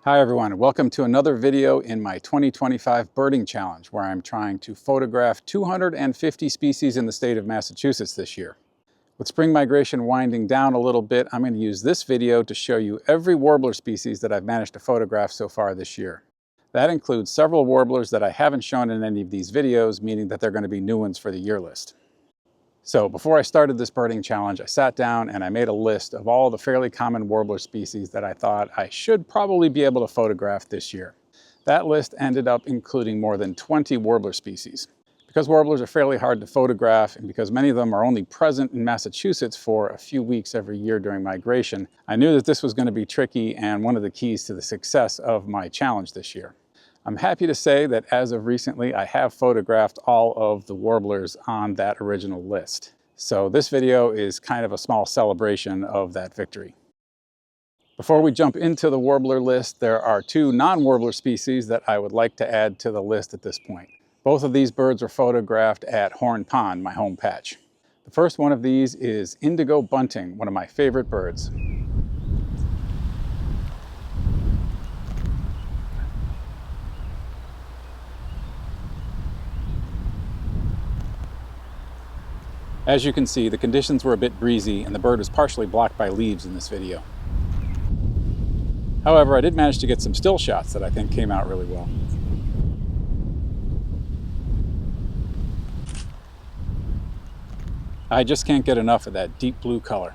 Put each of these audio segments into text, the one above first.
Hi everyone, welcome to another video in my 2025 birding challenge where I'm trying to photograph 250 species in the state of Massachusetts this year. With spring migration winding down a little bit, I'm going to use this video to show you every warbler species that I've managed to photograph so far this year. That includes several warblers that I haven't shown in any of these videos, meaning that they're going to be new ones for the year list. So before I started this birding challenge, I sat down and I made a list of all the fairly common warbler species that I thought I should probably be able to photograph this year. That list ended up including more than 20 warbler species. Because warblers are fairly hard to photograph and because many of them are only present in Massachusetts for a few weeks every year during migration, I knew that this was going to be tricky and one of the keys to the success of my challenge this year. I'm happy to say that as of recently, I have photographed all of the warblers on that original list. So this video is kind of a small celebration of that victory. Before we jump into the warbler list, there are two non-warbler species that I would like to add to the list at this point. Both of these birds were photographed at Horn Pond, my home patch. The first one of these is indigo bunting, one of my favorite birds. As you can see, the conditions were a bit breezy and the bird was partially blocked by leaves in this video. However, I did manage to get some still shots that I think came out really well. I just can't get enough of that deep blue color.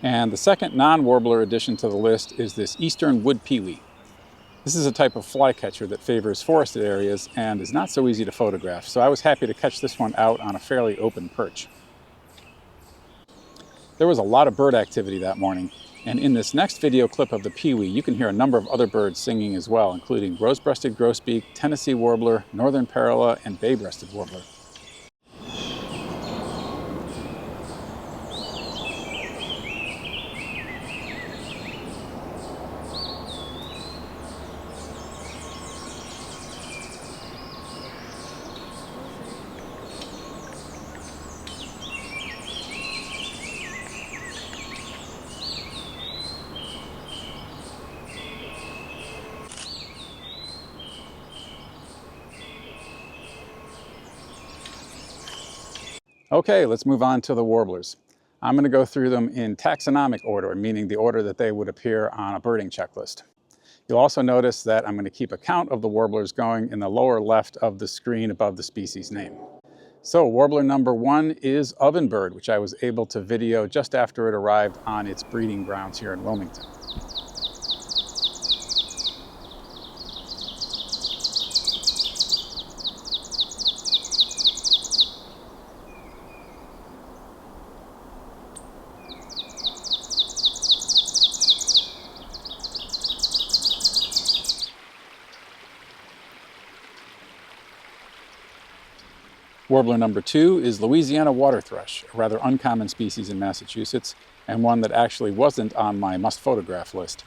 And the second non-warbler addition to the list is this eastern wood pewee. This is a type of flycatcher that favors forested areas and is not so easy to photograph, so I was happy to catch this one out on a fairly open perch. There was a lot of bird activity that morning, and in this next video clip of the pewee, you can hear a number of other birds singing as well, including rose-breasted grosbeak, Tennessee warbler, northern parula, and bay-breasted warbler. Okay, let's move on to the warblers. I'm going to go through them in taxonomic order, meaning the order that they would appear on a birding checklist. You'll also notice that I'm going to keep a count of the warblers going in the lower left of the screen above the species name. So warbler number 1 is ovenbird, which I was able to video just after it arrived on its breeding grounds here in Wilmington. Warbler number 2 is Louisiana water thrush, a rather uncommon species in Massachusetts, and one that actually wasn't on my must-photograph list.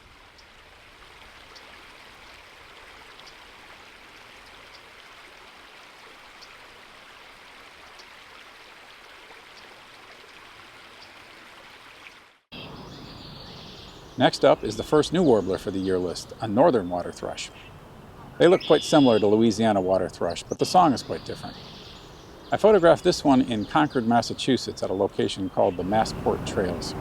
Next up is the first new warbler for the year list, a northern water thrush. They look quite similar to Louisiana water thrush, but the song is quite different. I photographed this one in Concord, Massachusetts at a location called the Massport Trails.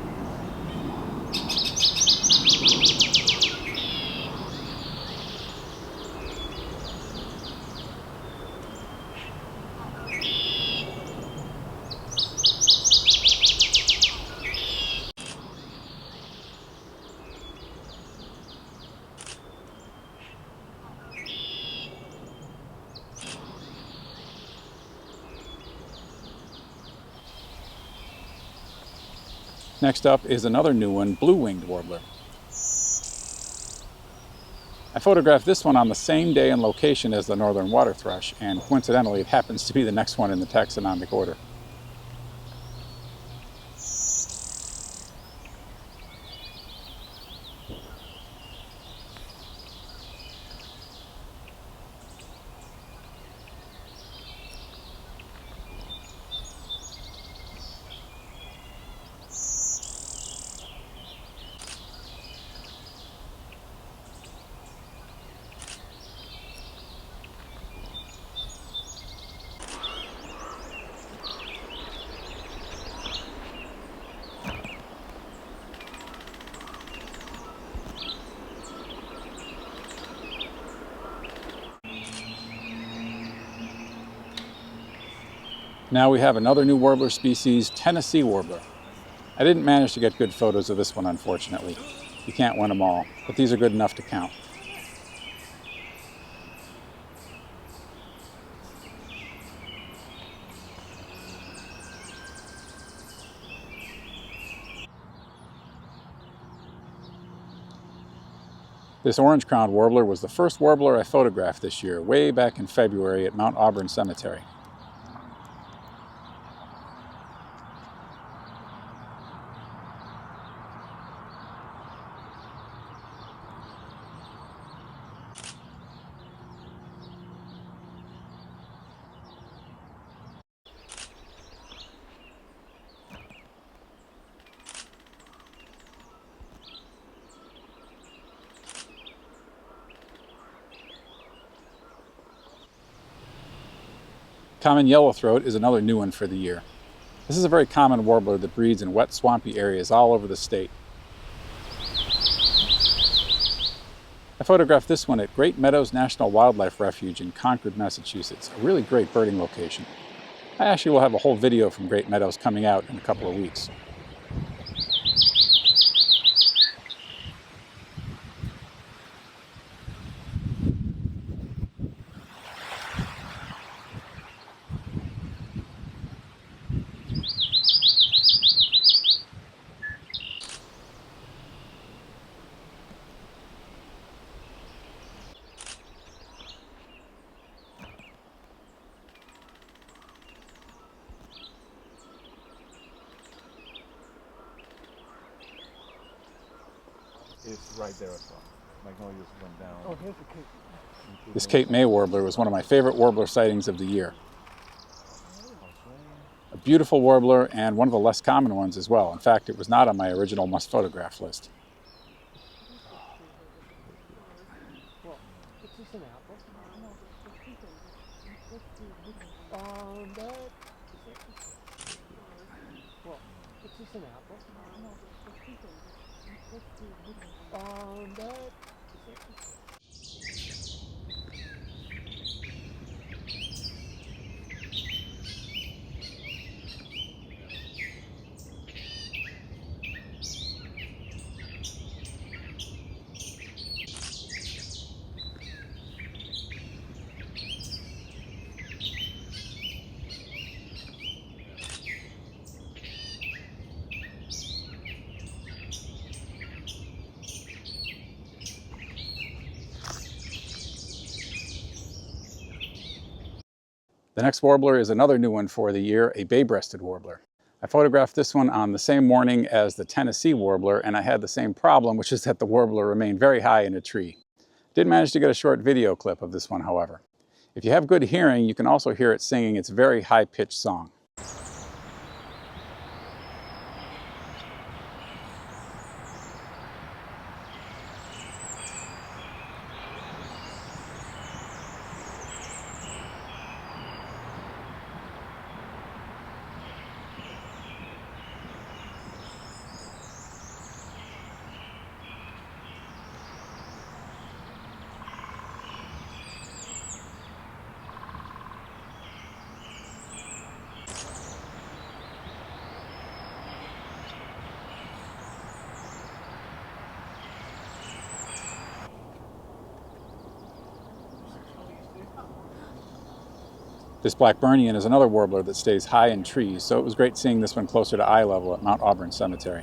Next up is another new one, blue-winged warbler. I photographed this one on the same day and location as the northern water thrush, and coincidentally it happens to be the next one in the taxonomic order. Now we have another new warbler species, Tennessee warbler. I didn't manage to get good photos of this one, unfortunately. You can't win them all, but these are good enough to count. This orange-crowned warbler was the first warbler I photographed this year, way back in February at Mount Auburn Cemetery. Common yellowthroat is another new one for the year. This is a very common warbler that breeds in wet, swampy areas all over the state. I photographed this one at Great Meadows National Wildlife Refuge in Concord, Massachusetts, a really great birding location. I actually will have a whole video from Great Meadows coming out in a couple of weeks. It's right there as well. Magnolia just went down. Oh, here's the Cape. This Cape May warbler was one of my favorite warbler sightings of the year. A beautiful warbler and one of the less common ones as well. In fact, it was not on my original must photograph list. Well, it's just an apple. Well, it's just an apple. The next warbler is another new one for the year, a bay-breasted warbler. I photographed this one on the same morning as the Tennessee warbler, and I had the same problem, which is that the warbler remained very high in a tree. Did manage to get a short video clip of this one, however. If you have good hearing, you can also hear it singing its very high-pitched song. This Blackburnian is another warbler that stays high in trees, so it was great seeing this one closer to eye level at Mount Auburn Cemetery.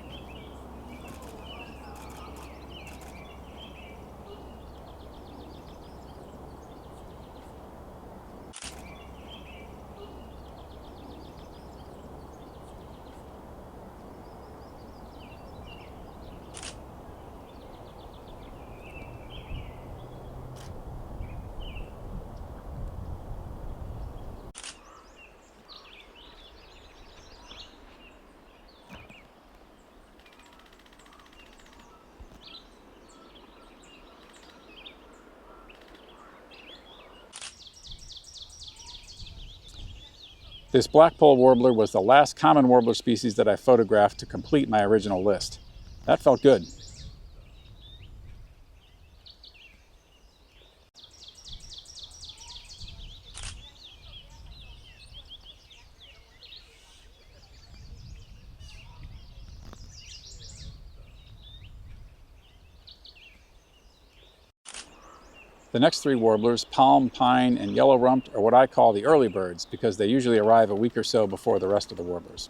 This blackpoll warbler was the last common warbler species that I photographed to complete my original list. That felt good. The next three warblers, palm, pine, and yellow-rumped, are what I call the early birds because they usually arrive a week or so before the rest of the warblers.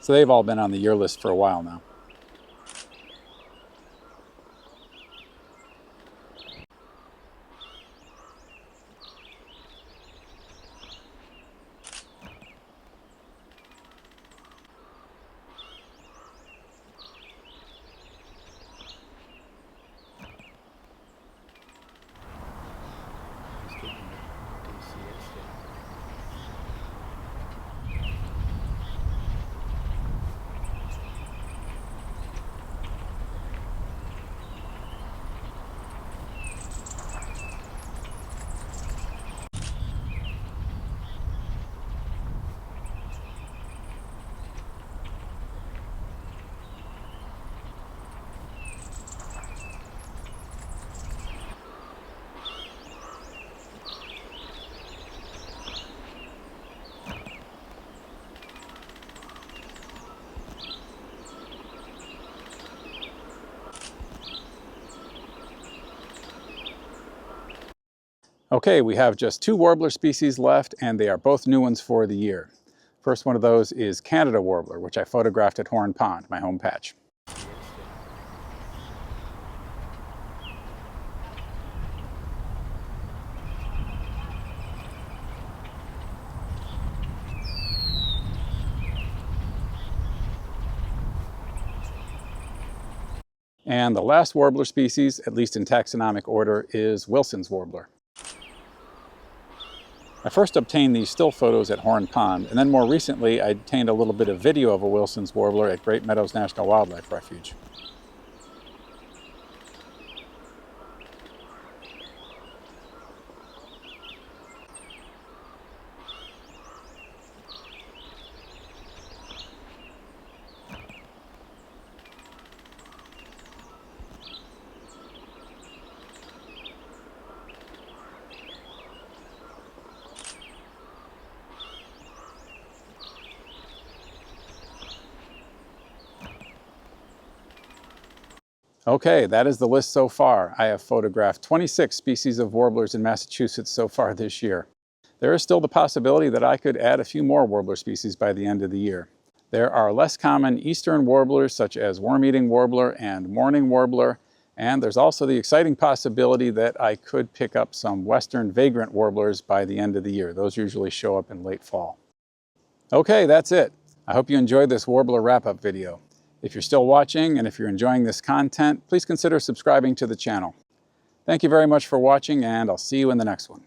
So they've all been on the year list for a while now. Okay, we have just two warbler species left, and they are both new ones for the year. First one of those is Canada warbler, which I photographed at Horn Pond, my home patch. And the last warbler species, at least in taxonomic order, is Wilson's warbler. I first obtained these still photos at Horn Pond, and then more recently I obtained a little bit of video of a Wilson's warbler at Great Meadows National Wildlife Refuge. Okay, that is the list so far. I have photographed 26 species of warblers in Massachusetts so far this year. There is still the possibility that I could add a few more warbler species by the end of the year. There are less common eastern warblers such as worm-eating warbler and mourning warbler, and there's also the exciting possibility that I could pick up some western vagrant warblers by the end of the year. Those usually show up in late fall. Okay, that's it. I hope you enjoyed this warbler wrap-up video. If you're still watching and if you're enjoying this content, please consider subscribing to the channel. Thank you very much for watching, and I'll see you in the next one.